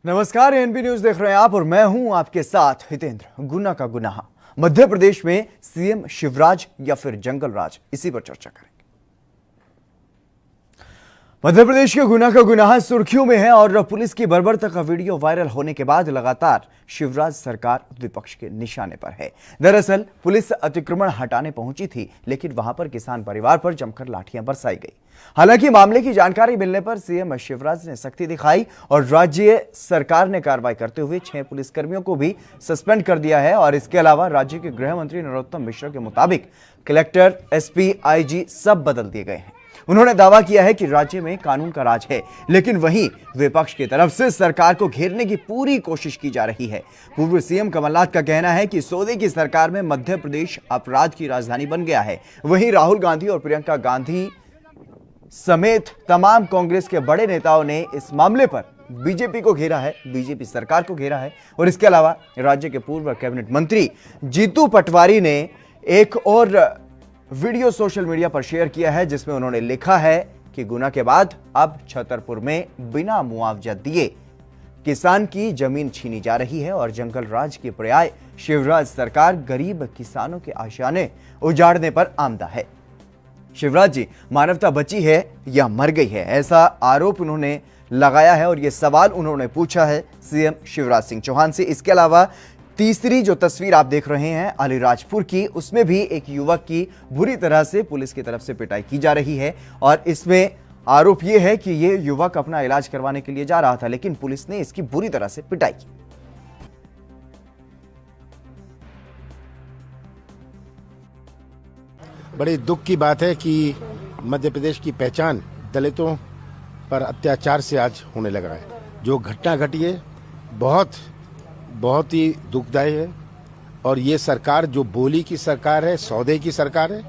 नमस्कार, NB news देख रहे हैं आप और मैं हूं आपके साथ हितेंद्र। गुना का गुनाह मध्य प्रदेश में सीएम शिवराज या फिर जंगल राज, इसी पर चर्चा करेंगे। मध्य प्रदेश के गुना का गुनाह सुर्खियों में है और पुलिस की बर्बरता का वीडियो वायरल होने के बाद लगातार शिवराज सरकार विपक्ष के निशाने पर है। दरअसल पुलिस अतिक्रमण हटाने पहुंची थी, लेकिन वहां पर किसान परिवार पर जमकर लाठियां बरसाई गई। हालांकि मामले की जानकारी मिलने पर सीएम शिवराज ने सख्ती दिखाई और राज्य सरकार ने कार्रवाई करते हुए 6 पुलिसकर्मियों को भी सस्पेंड कर दिया है। और इसके अलावा राज्य के गृह मंत्री नरोत्तम मिश्रा के मुताबिक कलेक्टर, एसपी, आईजी सब बदल दिए गए हैं। उन्होंने दावा किया है कि राज्य में कानून का राज है, लेकिन वहीं विपक्ष की तरफ से सरकार को घेरने की पूरी कोशिश की जा रही है। पूर्व सीएम कमलनाथ का कहना है कि सोदी की सरकार में मध्य प्रदेश अपराध की राजधानी बन गया है। वहीं राहुल गांधी और प्रियंका गांधी समेत तमाम कांग्रेस के बड़े नेताओं ने इस मामले पर बीजेपी को घेरा है, बीजेपी सरकार को घेरा है। और इसके अलावा राज्य के पूर्व कैबिनेट मंत्री जीतू पटवारी ने एक और वीडियो सोशल मीडिया पर शेयर किया है, जिसमें उन्होंने लिखा है कि गुना के बाद अब छतरपुर में बिना मुआवजा दिए किसान की जमीन छीनी जा रही है और जंगल राज की पर्याय शिवराज सरकार गरीब किसानों के आशियाने उजाड़ने पर आमदा है। शिवराज जी, मानवता बची है या मर गई है, ऐसा आरोप उन्होंने लगाया है और यह सवाल उन्होंने पूछा है सीएम शिवराज सिंह चौहान से। इसके अलावा तीसरी जो तस्वीर आप देख रहे हैं अलीराजपुर की, उसमें भी एक युवक की बुरी तरह से पुलिस की तरफ से पिटाई की जा रही है और इसमें आरोप यह है कि यह युवक अपना इलाज करवाने के लिए जा रहा था, लेकिन पुलिस ने इसकी बुरी तरह से पिटाई की। बड़ी दुख की बात है कि मध्य प्रदेश की पहचान दलितों पर अत्याचार से आज होने लगा है। जो घटना घटी है बहुत ही दुखदायी है और ये सरकार जो बोली की सरकार है, सौदे की सरकार है,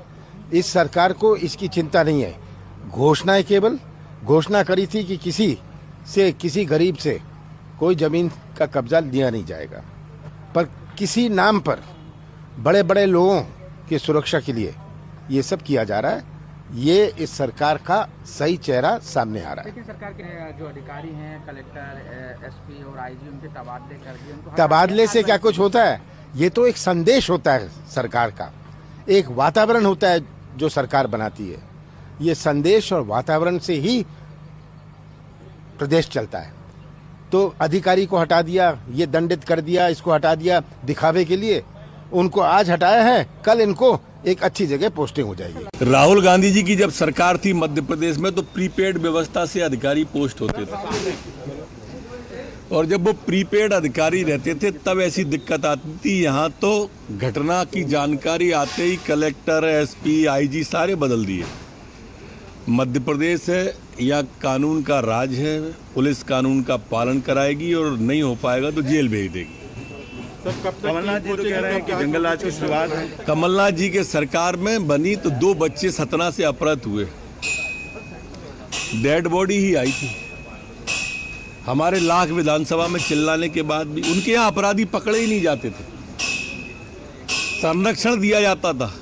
इस सरकार को इसकी चिंता नहीं है। घोषणाएं केवल घोषणा करी थी कि किसी गरीब से कोई जमीन का कब्जा लिया नहीं जाएगा, पर किसी नाम पर बड़े बड़े लोगों की सुरक्षा के लिए ये सब किया जा रहा है। ये इस सरकार का सही चेहरा सामने आ रहा है। लेकिन सरकार के जो अधिकारी हैं, कलेक्टर, एसपी और आईजी, उनके तबादले कर दिए। तबादले से क्या कुछ होता है? ये तो एक संदेश होता है सरकार का, एक वातावरण होता है जो सरकार बनाती है। ये संदेश और वातावरण से ही प्रदेश चलता है। तो अधिकारी को हटा दिया, ये दंडित कर दिया, इसको हटा दिया दिखावे के लिए। उनको आज हटाया है, कल इनको एक अच्छी जगह पोस्टिंग हो जाएगी। राहुल गांधी जी की जब सरकार थी मध्य प्रदेश में, तो प्रीपेड व्यवस्था से अधिकारी पोस्ट होते थे और जब वो प्रीपेड अधिकारी रहते थे तब ऐसी दिक्कत आती थी। यहाँ तो घटना की जानकारी आते ही कलेक्टर, एसपी, आईजी सारे बदल दिए। मध्य प्रदेश है या कानून का राज है, पुलिस कानून का पालन कराएगी और नहीं हो पाएगा तो जेल भेज देगी। कमलनाथ जी तो कह रहे हैं कि जंगल राज की शुरुआत है। कमलनाथ जी के सरकार में बनी तो 2 बच्चे सतना से अपहृत हुए, डेड बॉडी ही आई थी। हमारे लाख विधानसभा में चिल्लाने के बाद भी उनके यहाँ अपराधी पकड़े ही नहीं जाते थे, संरक्षण दिया जाता था।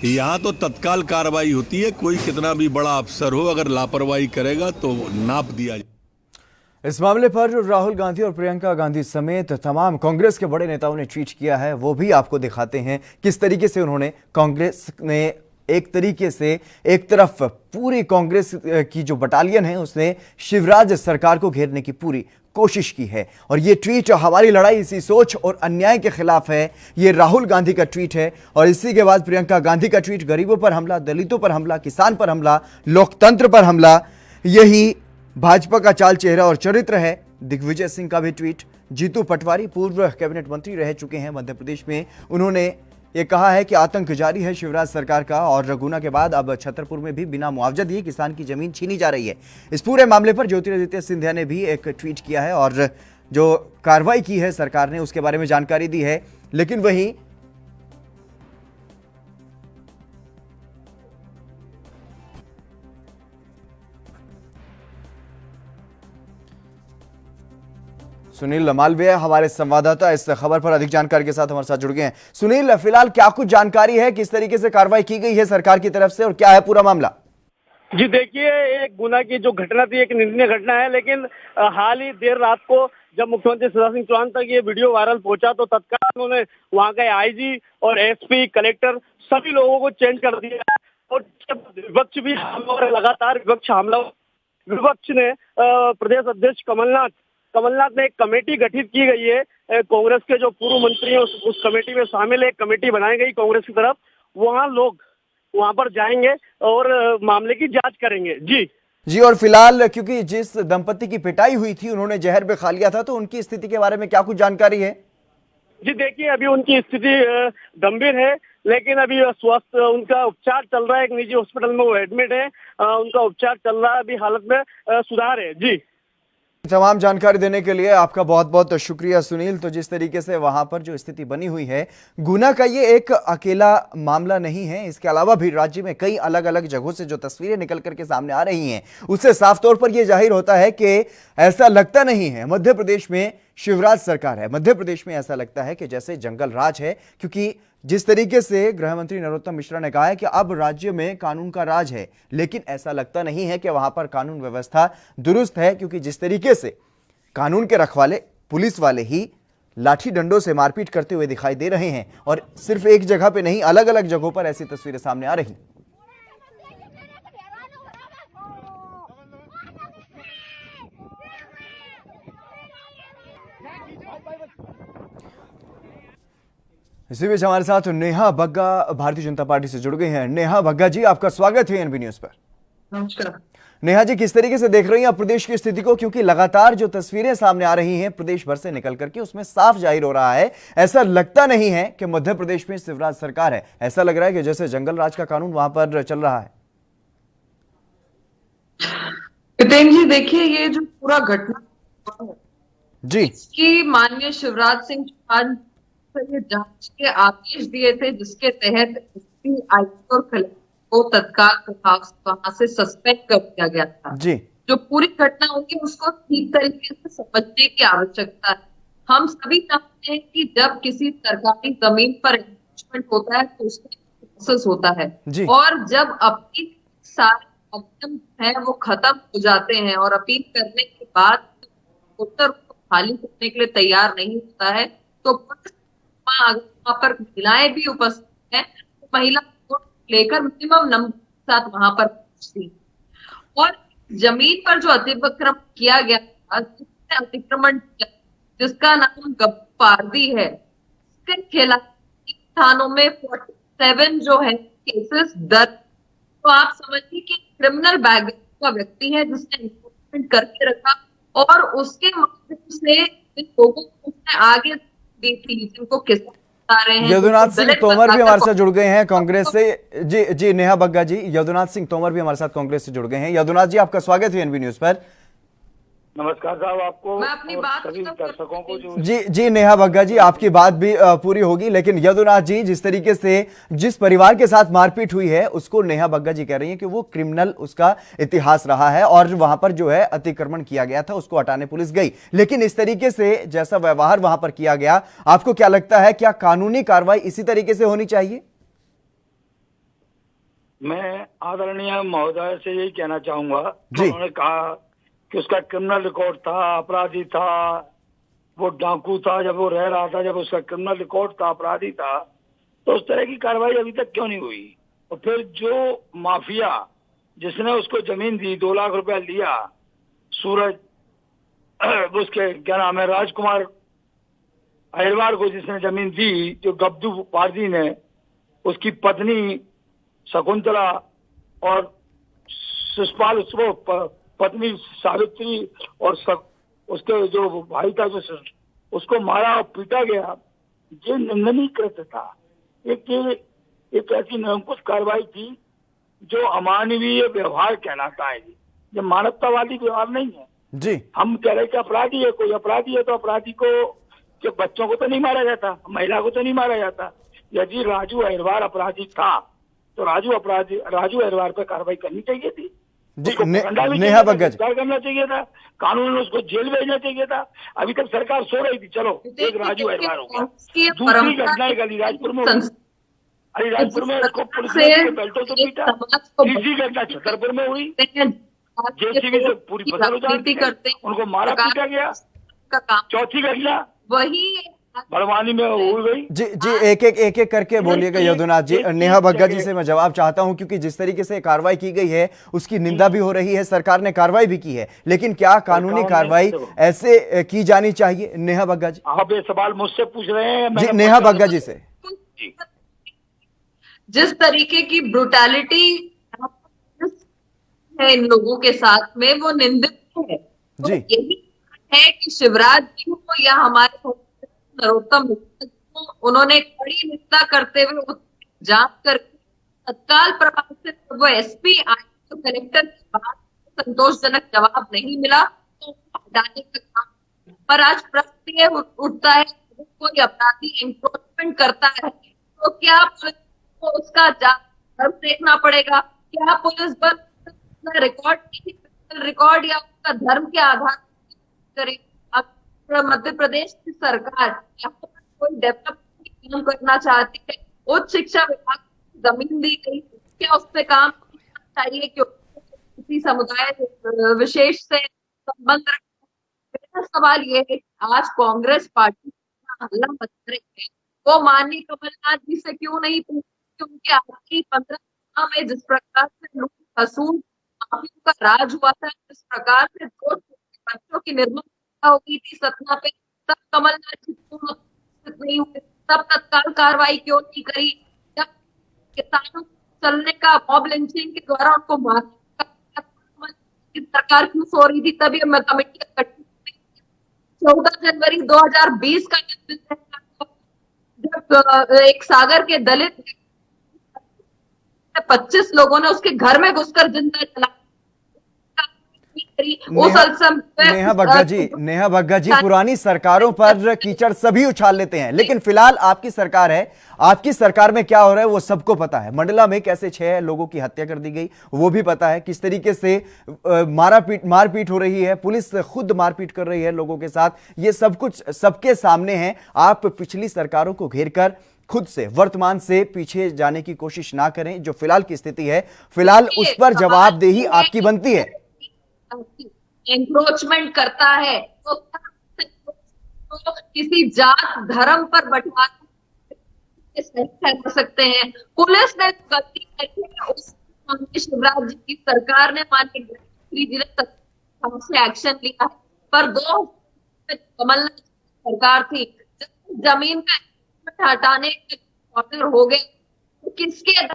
यहाँ तो तत्काल कार्रवाई होती है, कोई कितना भी बड़ा अफसर हो अगर लापरवाही करेगा तो नाप दिया जाए। इस मामले पर राहुल गांधी और प्रियंका गांधी समेत तमाम कांग्रेस के बड़े नेताओं ने ट्वीट किया है, वो भी आपको दिखाते हैं किस तरीके से उन्होंने कांग्रेस ने एक तरीके से एक तरफ पूरी कांग्रेस की जो बटालियन है उसने शिवराज सरकार को घेरने की पूरी कोशिश की है। और ये ट्वीट हमारी लड़ाई इसी सोच और अन्याय के खिलाफ है, ये राहुल गांधी का ट्वीट है। और इसी के बाद प्रियंका गांधी का ट्वीट, गरीबों पर हमला, दलितों पर हमला, किसान पर हमला, लोकतंत्र पर हमला, यही भाजपा का चाल चेहरा और चरित्र है। दिग्विजय सिंह का भी ट्वीट। जीतू पटवारी पूर्व कैबिनेट मंत्री रह चुके हैं मध्य प्रदेश में, उन्होंने ये कहा है कि आतंक जारी है शिवराज सरकार का और गुना के बाद अब छतरपुर में भी बिना मुआवजा दिए किसान की जमीन छीनी जा रही है। इस पूरे मामले पर ज्योतिरादित्य सिंधिया ने भी एक ट्वीट किया है और जो कार्रवाई की है सरकार ने उसके बारे में जानकारी दी है। लेकिन वहीं सुनील मालवीय हमारे संवाददाता इस खबर पर अधिक जानकारी के साथ हमारे साथ जुड़ गए हैं। सुनील, फिलहाल क्या कुछ जानकारी है, किस तरीके से कार्रवाई की गई है सरकार की तरफ से और क्या है पूरा मामला? जी देखिए, एक गुना की जो घटना थी एक निंदनीय घटना है, लेकिन हाल ही देर रात को जब मुख्यमंत्री शिवराज सिंह चौहान तक ये वीडियो वायरल पहुंचा तो तत्काल उन्होंने वहां के आईजी और एसपी कलेक्टर सभी लोगों को चेंज कर दिया और विपक्ष भी हमला, लगातार विपक्ष ने प्रदेश अध्यक्ष कमलनाथ ने एक कमेटी गठित की गई है। कांग्रेस के जो पूर्व मंत्री हैं उस कमेटी में शामिल है। एक कमेटी बनाई गई कांग्रेस की तरफ, वहां लोग वहां पर जाएंगे और मामले की जांच करेंगे। जी और फिलहाल क्योंकि जिस दंपति की पिटाई हुई थी उन्होंने जहर भी खा लिया था, तो उनकी स्थिति के बारे में क्या कुछ जानकारी है? जी देखिए, अभी उनकी स्थिति गंभीर है, लेकिन अभी स्वस्थ उनका उपचार चल रहा है। एक निजी हॉस्पिटल में वो एडमिट है, उनका उपचार चल रहा है, अभी हालत में सुधार है। जी, तमाम जानकारी देने के लिए आपका बहुत बहुत शुक्रिया सुनील। तो जिस तरीके से वहां पर जो स्थिति बनी हुई है, गुना का ये एक अकेला मामला नहीं है, इसके अलावा भी राज्य में कई अलग अलग जगहों से जो तस्वीरें निकल करके सामने आ रही हैं, उससे साफ तौर पर यह जाहिर होता है कि ऐसा लगता नहीं है मध्य प्रदेश में शिवराज सरकार है। मध्य प्रदेश में ऐसा लगता है कि जैसे जंगल राज है, क्योंकि जिस तरीके से गृह मंत्री नरोत्तम मिश्रा ने कहा है कि अब राज्य में कानून का राज है, लेकिन ऐसा लगता नहीं है कि वहां पर कानून व्यवस्था दुरुस्त है, क्योंकि जिस तरीके से कानून के रखवाले पुलिस वाले ही लाठी डंडों से मारपीट करते हुए दिखाई दे रहे हैं, और सिर्फ एक जगह पे नहीं, अलग अलग जगहों पर ऐसी तस्वीरें सामने आ रही। इसी बीच हमारे साथ नेहा बग्गा भारतीय जनता पार्टी से जुड़ गई हैं। नेहा बग्गा जी, आपका स्वागत है एनबी न्यूज पर। नमस्कार। नेहा जी, किस तरीके से देख रही हैं आप प्रदेश की स्थिति को, क्योंकि लगातार जो तस्वीरें सामने आ रही हैं प्रदेश भर से निकल करके, उसमें साफ जाहिर हो रहा है, ऐसा लगता नहीं है कि मध्य प्रदेश में शिवराज सरकार है। ऐसा लग रहा है कि जैसे जंगल राज का कानून वहां पर चल रहा है। हितेन जी, देखिए, ये जो पूरा घटना जी, इसकी माननीय शिवराज सिंह चौहान ये जांच के आदेश दिए थे, जिसके तहत एसपी, आईजी और कलेक्टर को तत्काल प्रभाव से वहां से सस्पेंड कर दिया गया था। जी, जो पूरी घटना होगी उसको ठीक तरीके से समझने की आवश्यकता है। हम सभी जानते हैं कि जब किसी सरकारी जमीन पर एंक्रोचमेंट होता है तो उसका प्रोसेस होता है, और जब अपील सारे माध्यम है वो खत्म हो जाते हैं और अपील करने के बाद उत्तर को खाली करने के लिए तैयार नहीं होता है, तो वहां पर महिलाएं भी उपस्थित हैं, तो महिला वोट लेकर मिनिमम नंबर के साथ वहां पर पहुंचती, और जमीन पर जो अतिक्रमण किया गया था, जिसने अतिक्रमण किया, जिसका नाम गब्बू पारदी है, उसके खिलाफ थानों में 47 जो है केसेस दर्ज। तो आप समझिए कि क्रिमिनल बैकग्राउंड का व्यक्ति है जिसने इन्फोर्समेंट करके रखा, और उसके माध्यम से इन लोगों को उसने आगे दी थी, जिनको किस यदुनाथ सिंह तोमर भी हमारे साथ जुड़ गए हैं कांग्रेस से। जी नेहा बग्गा जी, यदुनाथ सिंह तोमर भी हमारे साथ कांग्रेस से जुड़ गए हैं। यदुनाथ जी, आपका स्वागत है एनबी न्यूज पर। नमस्कार साहब, आपको मैं अपनी बात सभी दर्शकों को जो जी नेहा बग्गा जी, आपकी बात भी पूरी होगी, लेकिन यदुनाथ जी, जिस तरीके से जिस परिवार के साथ मारपीट हुई है उसको नेहा बग्गा जी कह रही हैं कि वो क्रिमिनल उसका इतिहास रहा है, और वहां पर जो है अतिक्रमण किया गया था उसको हटाने पुलिस गई, लेकिन इस तरीके से जैसा व्यवहार वहां पर किया गया, आपको क्या लगता है, क्या कानूनी कार्रवाई इसी तरीके से होनी चाहिए? मैं आदरणीय महोदय से यही कहना चाहूंगा, उन्होंने कहा कि उसका क्रिमिनल रिकॉर्ड था, अपराधी था, वो डाकू था, जब वो रह रहा था, जब उसका क्रिमिनल रिकॉर्ड था, अपराधी था, तो उस तरह की कार्रवाई अभी तक क्यों नहीं हुई? और फिर जो माफिया जिसने उसको जमीन दी, 2 लाख रुपया लिया, सूरज उसके क्या नाम है, राजकुमार अहिरवार को जिसने जमीन दी, जो गब्बू पारदी ने, उसकी पत्नी शकुंतला और शिशुपाल, उसको पत्नी सावित्री और उसके जो भाई था जो उसको मारा और पीटा गया, ये निंदनीय कृत्य था। एक ऐसी निरंकुश कार्रवाई थी जो अमानवीय व्यवहार कहलाता है। ये मानवतावादी व्यवहार नहीं है जी। हम कह रहे कि अपराधी है, कोई अपराधी है तो अपराधी को, कि बच्चों को तो नहीं मारा जाता, महिला को तो नहीं मारा जाता। यदि राजू अहिरवार अपराधी था तो राजू अहिरवार पर कार्रवाई करनी चाहिए थी, नेहा बग्गा जी, करना चाहिए था, कानून में उसको जेल भेजना चाहिए था। अभी तक सरकार सो रही थी, चलो एक राजू अहिरवार हो गया। दूसरी घटना एक अलीराजपुर में हुई, अलीराजपुर में उसको पुलिस ने बेल्टों से पीटा। तीसरी घटना छतरपुर में हुई, जेसीबी से पूरी फसल उजाड़ दी, उनको मारा पीटा गया। का काम, चौथी घटना वही बड़वानी में हो गई। जी जी, एक एक करके बोलिएगा यदुनाथ जी। नेहा बग्गा जी से मैं जवाब चाहता हूं, क्योंकि जिस तरीके से कार्रवाई की गई है उसकी निंदा भी हो रही है, सरकार ने कार्रवाई भी की है, लेकिन क्या कानूनी कार्रवाई ऐसे की जानी चाहिए? नेहा बग्गा जी। आप ये सवाल मुझसे पूछ रहे हैं? जी, नेहा बग्गा जी से। जिस तरीके की ब्रुटैलिटी है इन लोगों के साथ में, वो निंदित है। जी, तो यही है कि शिवराज जी को या हमारे नरोत्तम मिश्रा को उन्होंने कड़ी निंदा करते हुए उसकी जांच करके तत्काल प्रभाव से वो एसपी आयुक्त कलेक्टर के बाद संतोषजनक जवाब नहीं मिला तो हटाने का काम। पर आज प्रश्न ये उठता है, कोई अपराधी एनक्रोचमेंट करता है तो क्या पुलिस को उसका धर्म देखना पड़ेगा? क्या पुलिस बल रिकॉर्ड या उसका धर्म के आधार पर करे? अब मध्य प्रदेश की सरकार कोई डेवलपमेंट काम करना चाहती है, उच्च शिक्षा विभाग को जमीन दी गई, क्या उस पर काम करना चाहिए? क्योंकि किसी समुदाय विशेष से संबंध रखना। मेरा सवाल ये है, आज कांग्रेस पार्टी हल्ला मच रही है, वो माननीय कमलनाथ जी से क्यों नहीं पूछती? क्योंकि आपकी 15 में जिस प्रकार से लूट खसूट माफियों का राज हुआ था, जिस प्रकार से दो बच्चों की निर्मम हो गई थी सतना पे, तब कमलनाथ जी क्यों नहीं हुए? तब तत्काल कार्रवाई क्यों नहीं करी? जब किसानों चलने का मॉब लिंचिंग के द्वारा उनको मारने का सरकार क्यों सो रही थी? तभी कमेटी गठित 14 जनवरी 2020 का दिन है, जब एक सागर के दलित 25 लोगों ने उसके घर में घुसकर जिंदा जला। नेहा बग्गा जी, पुरानी सरकारों पर कीचड़ सभी उछाल लेते हैं, लेकिन फिलहाल आपकी सरकार है, आपकी सरकार में क्या हो रहा है वो सबको पता है। मंडला में कैसे 6 लोगों की हत्या कर दी गई वो भी पता है, किस तरीके से मारपीट हो रही है, पुलिस खुद मारपीट कर रही है लोगों के साथ, ये सब कुछ सबके सामने है। आप पिछली सरकारों को घेरकर खुद से वर्तमान से पीछे जाने की कोशिश ना करें। जो फिलहाल की स्थिति है, फिलहाल उस पर जवाबदेही आपकी बनती है। एंक्रोचमेंट करता है तो किसी जात धर्म पर बंटवारा कर सकते हैं। पुलिस ने गलती की है, उस शिवराज जी की सरकार ने माननीय जी ने हमसे एक्शन लिया है, पर 2 कमलनाथ सरकार थी, जब जमीन का हटाने के ऑर्डर हो गए तो किसके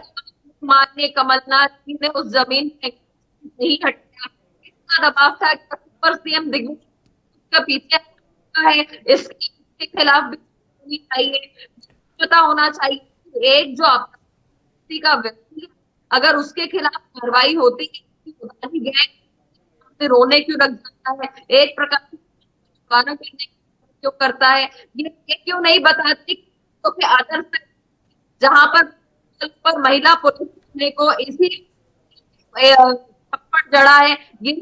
माननीय कमलनाथ जी ने उस जमीन पे नहीं हटाया? दबाव था सुपर सीएम दिग्विजय का पीछे है, इसके खिलाफ भी चाहिए, पता होना चाहिए। एक जो आपत्ति का व्यक्ति अगर उसके खिलाफ कार्रवाई होती है, रोने क्यों लग जाता है? एक प्रकार से क्यों करता है? ये क्यों नहीं बताते कि आदर्श जहां पर महिला पुलिस को इसी थप्पड़ जड़ा है, ये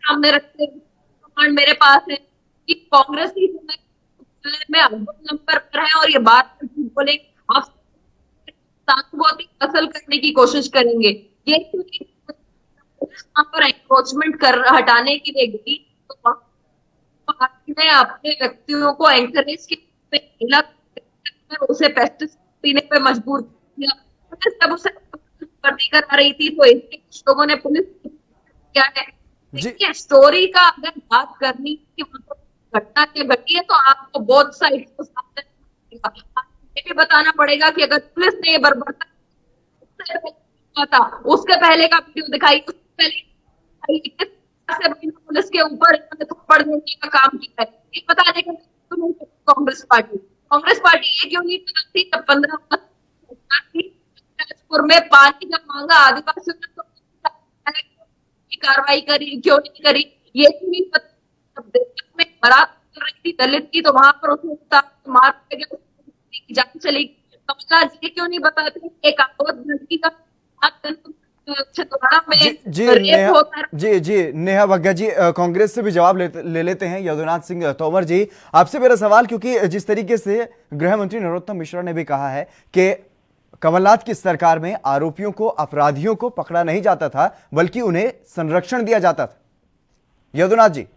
सामने रखते प्रमाण मेरे पास है कि कांग्रेस ही में नंबर पर है और ये बात बोले आप सहानुभूति हासिल करने की कोशिश करेंगे। ये पर एनक्रोचमेंट कर हटाने के लिए गई तो ने अपने व्यक्तियों को एंकरेज किया, उसे पेस्टिसाइड पीने पे मजबूर किया, जब उसे भर्ती करा रही थी तो इसके कुछ लोगों ने पुलिस क्या है स्टोरी का अगर बात करनी कि घटना क्या घटी है तो आपको बोथ साइड को सामने ये भी बताना पड़ेगा कि अगर पुलिस ने ये बर्बाद था, उसके पहले का वीडियो दिखाई, उससे पहले पुलिस के ऊपर थप्पड़ देने का काम किया है, ये बताने का कांग्रेस पार्टी ये क्यों नहीं बताती जब 15 में पानी जब मांगा आदिवासियों ने तो कार्रवाई करी, क्यों नहीं करी? ये क्यों नहीं पता? में बारात कर रही थी दलित की तो वहां पर उसने मार की जान चली। कमलनाथ जी क्यों नहीं बताते? एक लड़की का जी नेहा बग्गा जी, कांग्रेस से भी जवाब ले लेते हैं यदुनाथ सिंह तोमर जी। आपसे मेरा सवाल, क्योंकि जिस तरीके से गृह मंत्री नरोत्तम मिश्रा ने भी कहा है कि कमलनाथ की सरकार में आरोपियों को, अपराधियों को पकड़ा नहीं जाता था, बल्कि उन्हें संरक्षण दिया जाता था। यदुनाथ जी।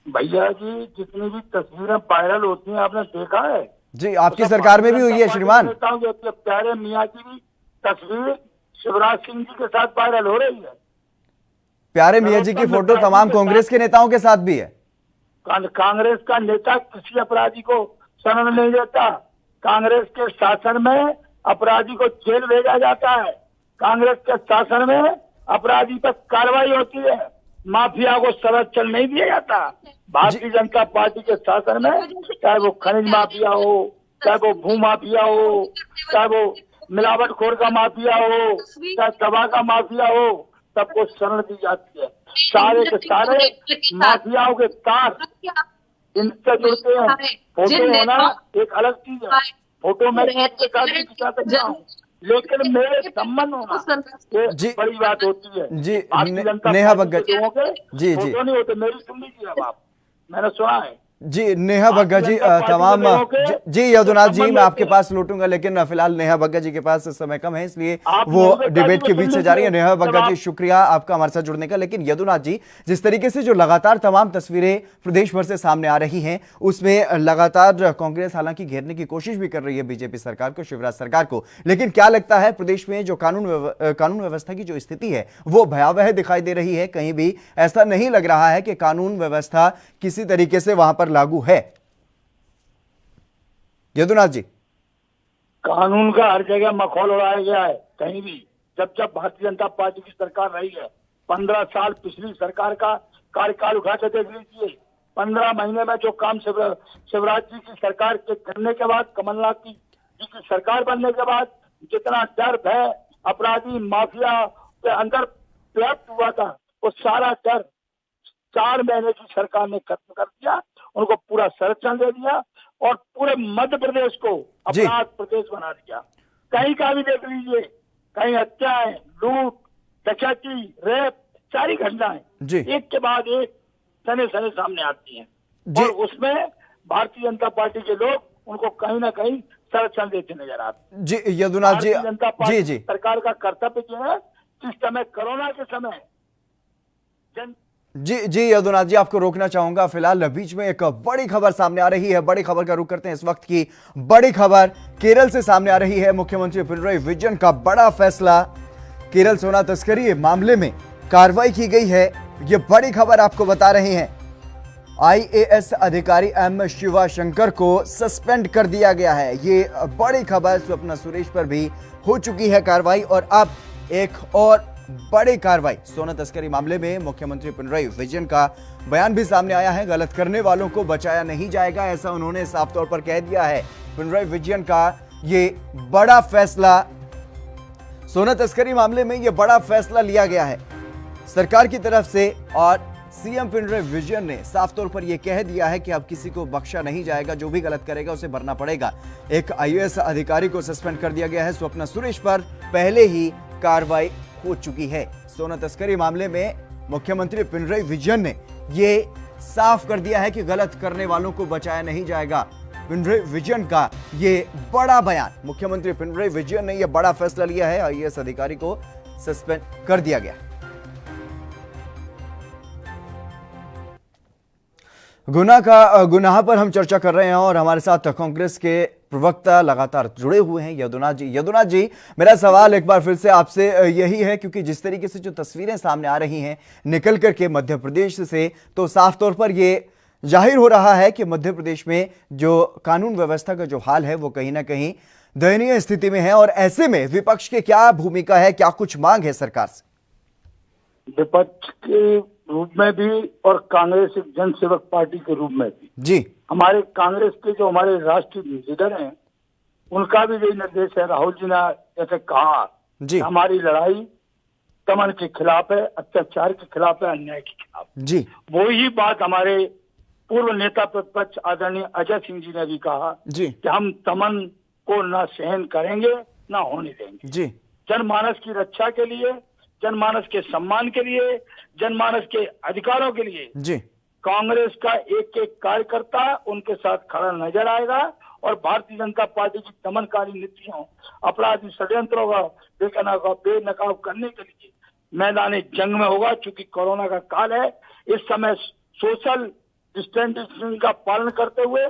भैया जी जितनी भी तस्वीरें वायरल होती हैं आपने देखा है? जी, आपकी सरकार में भी हुई है श्रीमान। नेताओं के अपने प्यारे मियाँ की भी तस्वीर शिवराज सिंह जी के साथ वायरल हो रही है। प्यारे मियाँ जी की फोटो तमाम कांग्रेस के नेताओं के साथ भी है। कांग्रेस का नेता किसी अपराधी को शरण नहीं देता। कांग्रेस के शासन में अपराधी को जेल भेजा जाता है। कांग्रेस के शासन में अपराधी पर कार्रवाई होती है। माफिया को संरक्षण नहीं दिया जाता। भारतीय जनता पार्टी के शासन में चाहे वो खनिज माफिया हो, चाहे वो भू माफिया हो, चाहे वो मिलावटखोर का माफिया हो, चाहे दवा का माफिया हो, सबको शरण दी जाती है। सारे के सारे माफियाओं के तार इनसे जुड़ते हैं। फोटो होना एक अलग चीज है। फोटो में खिंचा सकता हूँ, लेकिन मेरे संबंध होना ये बड़ी बात होती है। जी, भारतीय जनता नेहा पार्टी बग्गा के लोगों के जी फोटो नहीं होते। मेरी सुन लीजिए अब आप, मैंने सुना है। जी, नेहा बग्गा जी तमाम जी यदुनाथ जी मैं आपके पास लौटूंगा, लेकिन फिलहाल नेहा बग्गा जी के पास समय कम है, इसलिए वो डिबेट के बीच से जा रही है। नेहा बग्गा जी शुक्रिया आपका हमारे साथ जुड़ने का। लेकिन यदुनाथ जी, जिस तरीके से जो लगातार तमाम तस्वीरें प्रदेश भर से सामने आ रही हैं, उसमें लगातार कांग्रेस हालांकि घेरने की कोशिश भी कर रही है बीजेपी सरकार को, शिवराज सरकार को, लेकिन क्या लगता है प्रदेश में जो कानून व्यवस्था की जो स्थिति है वो भयावह दिखाई दे रही है? कहीं भी ऐसा नहीं लग रहा है कि कानून व्यवस्था किसी तरीके से वहां पर लागू है। यदुनाथ जी, कानून का हर जगह मखौल उड़ाया गया है। कहीं भी जब जब भारतीय जनता पार्टी की सरकार रही है, 15 साल पिछली सरकार का कार्यकाल उठा के देख लीजिए। 15 महीने में जो काम शिवराज जी की सरकार के करने के बाद, कमलनाथ जी की सरकार बनने के बाद जितना डर भय अपराधी माफिया के अंदर व्याप्त हुआ था, वो सारा डर 4 महीने की सरकार ने खत्म कर दिया। उनको पूरा संरक्षण दे दिया और पूरे मध्य प्रदेश को अपराध प्रदेश बना दिया। कहीं का भी देख लीजिए, कहीं हत्याएं, लूट, डकैती, रेप, सारी घटनाएं एक के बाद एक सने सने सामने आती हैं। और उसमें भारतीय जनता पार्टी के लोग उनको कहीं ना कहीं संरक्षण देते नजर आते हैं। जी यदुनाथ जी, जनता पार्टी जी सरकार का कर्तव्य जो है, इस समय कोरोना के समय जी यदुनाथ जी, आपको रोकना चाहूंगा। फिलहाल बीच में एक बड़ी खबर सामने आ रही है। बड़ी खबर का रुख करते हैं। इस वक्त की बड़ी खबर केरल से सामने आ रही है। मुख्यमंत्री पिनराई विजयन का बड़ा फैसला, केरल सोना तस्करी मामले में कार्रवाई की गई है। यह बड़ी खबर आपको बता रहे हैं। IAS अधिकारी M शिवाशंकर को सस्पेंड कर दिया गया है। ये बड़ी खबर। स्वप्ना सुरेश पर भी हो चुकी है कार्रवाई और अब एक और बड़ी कार्रवाई सोना तस्करी मामले में मुख्यमंत्री पिनराई विजयन का बयान भी सामने आया है। गलत करने वालों को बचाया नहीं जाएगा, ऐसा उन्होंने साफ तौर पर कह दिया है। पिनराई विजयन का ये बड़ा फैसला, सोना तस्करी मामले में ये बड़ा फैसला लिया गया है सरकार की तरफ से और सीएम पिनराई विजयन ने साफ तौर पर यह कह दिया है कि अब किसी को बख्शा नहीं जाएगा, जो भी गलत करेगा उसे भरना पड़ेगा। एक IAS अधिकारी को सस्पेंड कर दिया गया है। स्वप्ना सुरेश पर पहले ही कार्रवाई हो चुकी है। सोना तस्करी मामले में मुख्यमंत्री पिनराई विजयन ने यह साफ कर दिया है कि गलत करने वालों को बचाया नहीं जाएगा। पिनराई विजयन का यह बड़ा बयान, मुख्यमंत्री पिनराई विजयन ने यह बड़ा फैसला लिया है। IAS अधिकारी को सस्पेंड कर दिया गया। गुनाह पर हम चर्चा कर रहे हैं और हमारे साथ कांग्रेस के प्रवक्ता लगातार जुड़े हुए हैं यदुनाथ जी। यदुनाथ जी, मेरा सवाल एक बार फिर से आपसे यही है, क्योंकि जिस तरीके से जो तस्वीरें सामने आ रही हैं निकल करके मध्य प्रदेश से, तो साफ तौर पर ये जाहिर हो रहा है कि मध्य प्रदेश में जो कानून व्यवस्था का जो हाल है वो कहीं ना कहीं दयनीय स्थिति में है। और ऐसे में विपक्ष की क्या भूमिका है, क्या कुछ मांग है सरकार से? विपक्ष के रूप में भी और कांग्रेस एक जनसेवक पार्टी के रूप में भी जी, हमारे कांग्रेस के जो हमारे राष्ट्रीय लीडर हैं, उनका भी यही निर्देश है। राहुल जी ने जैसे कहा जी, हमारी लड़ाई दमन के खिलाफ है, अत्याचार के खिलाफ है, अन्याय के खिलाफ जी। वही बात हमारे पूर्व नेता प्रतिपक्ष आदरणीय अजय सिंह जी ने भी कहा जी कि हम दमन को न सहन करेंगे न होने देंगे जी। जनमानस की रक्षा के लिए, जनमानस के सम्मान के लिए, जनमानस के अधिकारों के लिए जी कांग्रेस का एक एक कार्यकर्ता उनके साथ खड़ा नजर आएगा और भारतीय जनता पार्टी की दमनकारी नीतियों, अपराधी षड्यंत्रों का बेनकाब करने के लिए मैदान जंग में होगा। चूंकि कोरोना का काल है, इस समय सोशल डिस्टेंसिंग का पालन करते हुए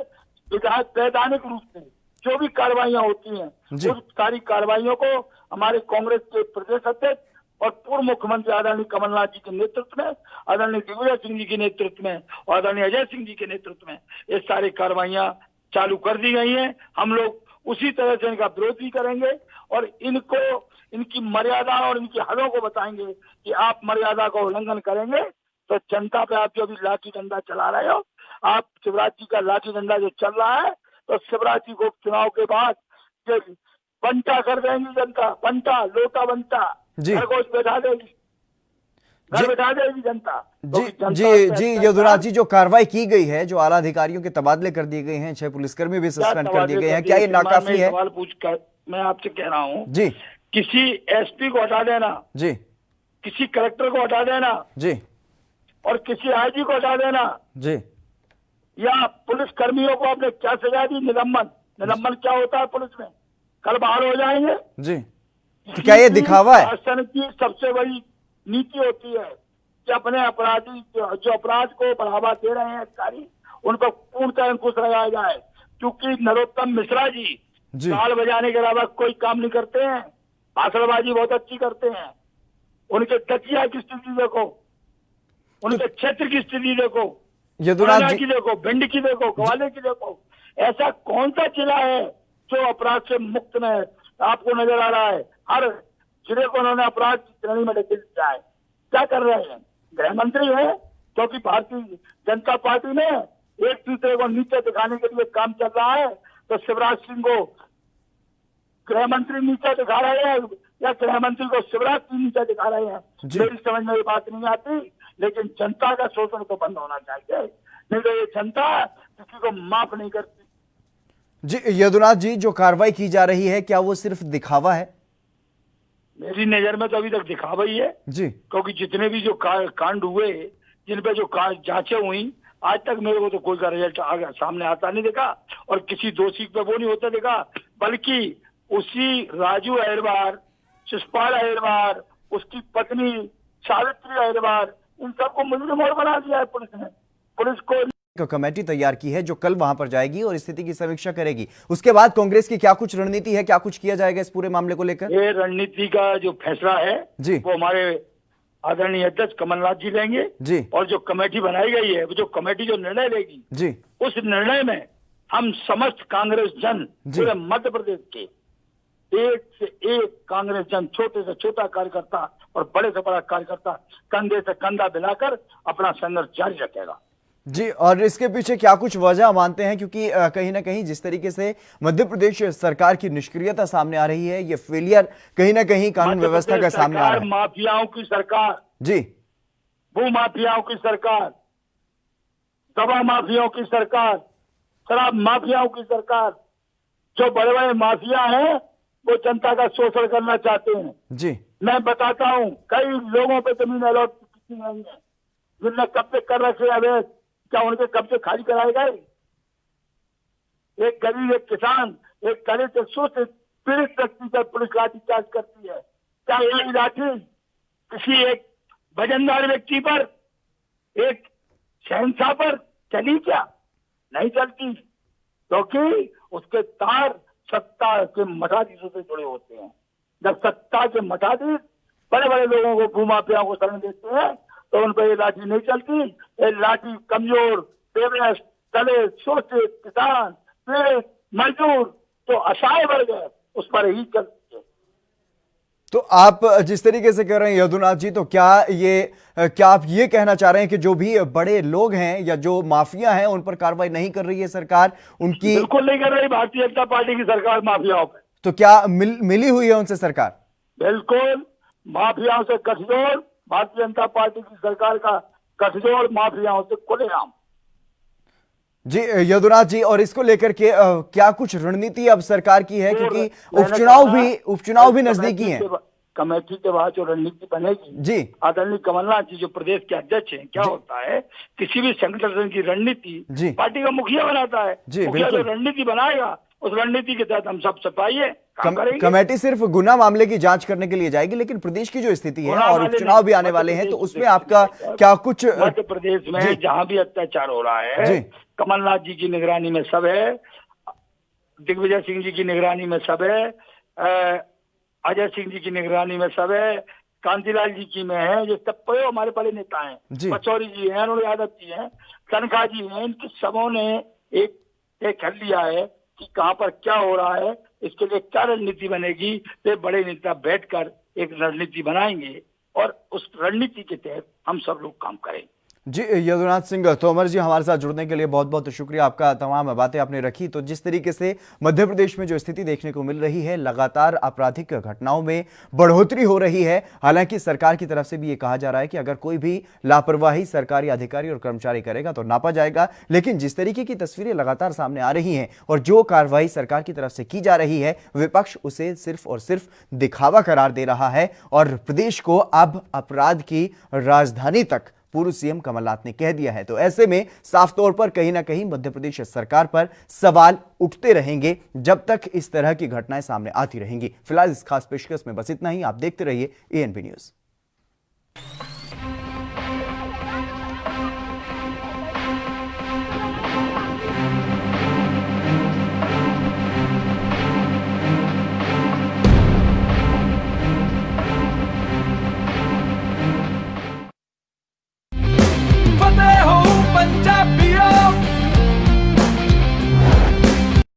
विधायक वैधानिक रूप से जो भी कार्रवाइयां होती हैं जी। उस सारी कार्रवाइयों को हमारे कांग्रेस के प्रदेश अध्यक्ष और पूर्व मुख्यमंत्री आदरणीय कमलनाथ जी के नेतृत्व में, आदरणीय दिग्विजय सिंह जी के नेतृत्व में और आदरणीय अजय सिंह जी के नेतृत्व में ये सारी कार्रवाइयां चालू कर दी गई हैं। हम लोग उसी तरह से इनका विरोध भी करेंगे और इनको इनकी मर्यादा और इनकी हदों को बताएंगे कि आप मर्यादा का उल्लंघन करेंगे तो जनता पे आप जो भी लाठी डंडा चला रहे हो, आप शिवराज जी का लाठी डंडा जो चल रहा है तो शिवराज जी को चुनाव के बाद ये बंटा कर देंगी जनता, बंटा लोटा बंटा जी। घर को बैठा देगी, घर बैठा देगी जनता। जी जी जी यदुराज जी, जो कार्रवाई की गई है, जो आला अधिकारियों के तबादले कर दिए गए हैं, 6 पुलिसकर्मी भी सस्पेंड कर दिए गए हैं, क्या ये नाकाफी है? सवाल पूछ कर मैं आपसे कह रहा हूँ जी, किसी एसपी को हटा देना, जी किसी कलेक्टर को हटा देना जी और किसी आईजी को हटा देना जी या पुलिस कर्मियों को आपने क्या सजा दी? निलंबन क्या होता है पुलिस में? कल बाहर हो जाएंगे जी। तो क्या ये दिखावा है? शासन की सबसे बड़ी नीति होती है कि अपने अपराधी जो अपराध को बढ़ावा दे रहे हैं अधिकारी, उन पर पूर्णतः अंकुश लगाया जाए। क्योंकि नरोत्तम मिश्रा जी ताल बजाने के अलावा कोई काम नहीं करते हैं, भाषणबाजी बहुत अच्छी करते हैं। उनके तकिया की स्थिति देखो, उनके क्षेत्र की स्थिति देखो, यदुराज की देखो, भिंड की देखो, ग्वालियर की देखो। ऐसा कौन सा जिला है जो अपराध से मुक्त में आपको नजर आ रहा है? हर जिले को उन्होंने अपराध की श्रेणी में धकेल दिया है। क्या कर रहे हैं? गृह मंत्री है, क्योंकि भारतीय जनता पार्टी में एक दूसरे को नीचे दिखाने के लिए काम चल रहा है, तो शिवराज सिंह को गृह मंत्री नीचे दिखा रहे हैं या गृह मंत्री को शिवराज सिंह नीचे दिखा रहे हैं? मेरी समझ में ये बात नहीं आती। लेकिन जनता का शोषण तो बंद होना चाहिए, नहीं तो ये जनता किसी को माफ नहीं करती। जी यदुनाथ जी, जो कार्रवाई की जा रही है, क्या वो सिर्फ दिखावा है? मेरी नजर में तो अभी तक दिखावा ही है जी, क्योंकि जितने भी जो कांड हुए, जिन पे जो जांचें हुई, आज तक मेरे को तो कोई का रिजल्ट सामने आता नहीं देखा और किसी दोषी पे वो नहीं होता देखा, बल्कि उसी राजू अहिरवार, शिषपाल अहिरवार, उसकी पत्नी सावित्री अहिरवार, इन सबको मुजरिम और बना दिया है पुलिस ने। पुलिस को कमेटी तैयार की है जो कल वहां पर जाएगी और स्थिति की समीक्षा करेगी। उसके बाद कांग्रेस की क्या कुछ रणनीति है, क्या कुछ किया जाएगा इस पूरे मामले को लेकर? ये रणनीति का जो फैसला है जी, वो हमारे आदरणीय अध्यक्ष कमलनाथ जी लेंगे जी, और जो कमेटी बनाई गई है, वो जो कमेटी जो निर्णय लेगी जी, उस निर्णय में हम समस्त कांग्रेस जन पूरे मध्य प्रदेश के एक से एक कांग्रेस जन, छोटे से छोटा कार्यकर्ता और बड़े से बड़ा कार्यकर्ता कंधे से कंधा मिलाकर अपना संघर्ष जारी रखेगा। जी, और इसके पीछे क्या कुछ वजह मानते हैं? क्योंकि कहीं ना कहीं जिस तरीके से मध्य प्रदेश सरकार की निष्क्रियता सामने आ रही है, ये फेलियर कहीं ना कहीं कानून व्यवस्था का सामने आ रहा है। माफियाओं की सरकार, जी, भू माफियाओं की सरकार, दवा माफियाओं की सरकार, शराब माफियाओं की सरकार, जो बड़े बड़े माफिया हैं वो जनता का शोषण करना चाहते हैं। जी, मैं बताता हूँ, कई लोगों पे जमीन अलॉट की नहीं है, जिनने कब्जे कर रखे अवैध, क्या उनके कब्जे खाली कराए गए? एक गरीब, एक किसान, एक दलित, एक शोषित पीड़ित व्यक्ति पर पुलिस लाठीचार्ज करती है। क्या यही लाठी किसी एक वजनदार व्यक्ति पर, एक शहंशाह पर चली? क्या नहीं चलती, क्योंकि उसके तार सत्ता के मठाधीशों से जुड़े होते हैं। जब सत्ता के मठाधीश बड़े बड़े लोगों को, भूमाफियाओं को शरण देते हैं, तो उन पर ये लाठी नहीं चलती। ये लाठी कमजोर, बेबस, दलित, शोषित, किसान, पीड़ित, मजदूर, तो असहाय वर्ग है, उस पर ही चलती है। तो आप जिस तरीके से कह रहे हैं यदुनाथ जी, तो क्या आप ये कहना चाह रहे हैं कि जो भी बड़े लोग हैं या जो माफिया हैं उन पर कार्रवाई नहीं कर रही है सरकार? उनकी बिल्कुल नहीं कर रही भारतीय जनता पार्टी की सरकार माफियाओं पे। तो क्या मिली हुई है उनसे सरकार? बिल्कुल, माफियाओं से गठजोड़, भारतीय जनता पार्टी की सरकार का गठजोड़ माफियाओं से खुलेआम। जी यदुनाथ जी, और इसको लेकर के क्या कुछ रणनीति अब सरकार की है? क्योंकि उपचुनाव भी नजदीकी हैं। कमेटी के बाद जो रणनीति बनेगी जी, आदरणीय कमलनाथ जी जो प्रदेश के अध्यक्ष हैं, क्या होता है किसी भी संगठन की रणनीति पार्टी का मुखिया बनाता है। मुखिया जो रणनीति बनाएगा उस रणनीति के तहत हम सब सफाई है काम करेंगे। कमेटी सिर्फ गुना मामले की जांच करने के लिए जाएगी, लेकिन प्रदेश की जो स्थिति है गुना और मामले उपचुनाव भी नहीं, आने वाले हैं, तो मध्य उसमें प्रदेश आपका क्या कुछ मध्य प्रदेश जी। में जहां भी अत्याचार हो रहा है, जी। कमलनाथ जी की निगरानी में सब है, दिग्विजय सिंह जी की निगरानी में सब है, अजय सिंह जी की निगरानी में सब है, कांतिलाल जी की में है, ये सब हमारे बड़े नेता जी। हैं, पचौरी जी हैं, अरुण यादव जी हैं, तनखा जी हैं, इनके सबों ने एक तय कर लिया है कि कहां पर क्या हो रहा है, इसके लिए क्या रणनीति बनेगी। तो बड़े नेता बैठकर एक रणनीति बनाएंगे और उस रणनीति के तहत हम सब लोग काम करेंगे। जी, यदुनाथ सिंह तोमर जी, हमारे साथ जुड़ने के लिए बहुत बहुत शुक्रिया आपका। तमाम बातें आपने रखी। तो जिस तरीके से मध्य प्रदेश में जो स्थिति देखने को मिल रही है, लगातार आपराधिक घटनाओं में बढ़ोतरी हो रही है। हालांकि सरकार की तरफ से भी ये कहा जा रहा है कि अगर कोई भी लापरवाही सरकारी अधिकारी और कर्मचारी करेगा तो नापा जाएगा। लेकिन जिस तरीके की तस्वीरें लगातार सामने आ रही हैं और जो कार्रवाई सरकार की तरफ से की जा रही है, विपक्ष उसे सिर्फ और सिर्फ दिखावा करार दे रहा है और प्रदेश को अब अपराध की राजधानी तक पूर्व सीएम कमलनाथ ने कह दिया है। तो ऐसे में साफ तौर पर कहीं ना कहीं मध्य प्रदेश सरकार पर सवाल उठते रहेंगे जब तक इस तरह की घटनाएं सामने आती रहेंगी। फिलहाल इस खास पेशकश में बस इतना ही। आप देखते रहिए एएनबी न्यूज।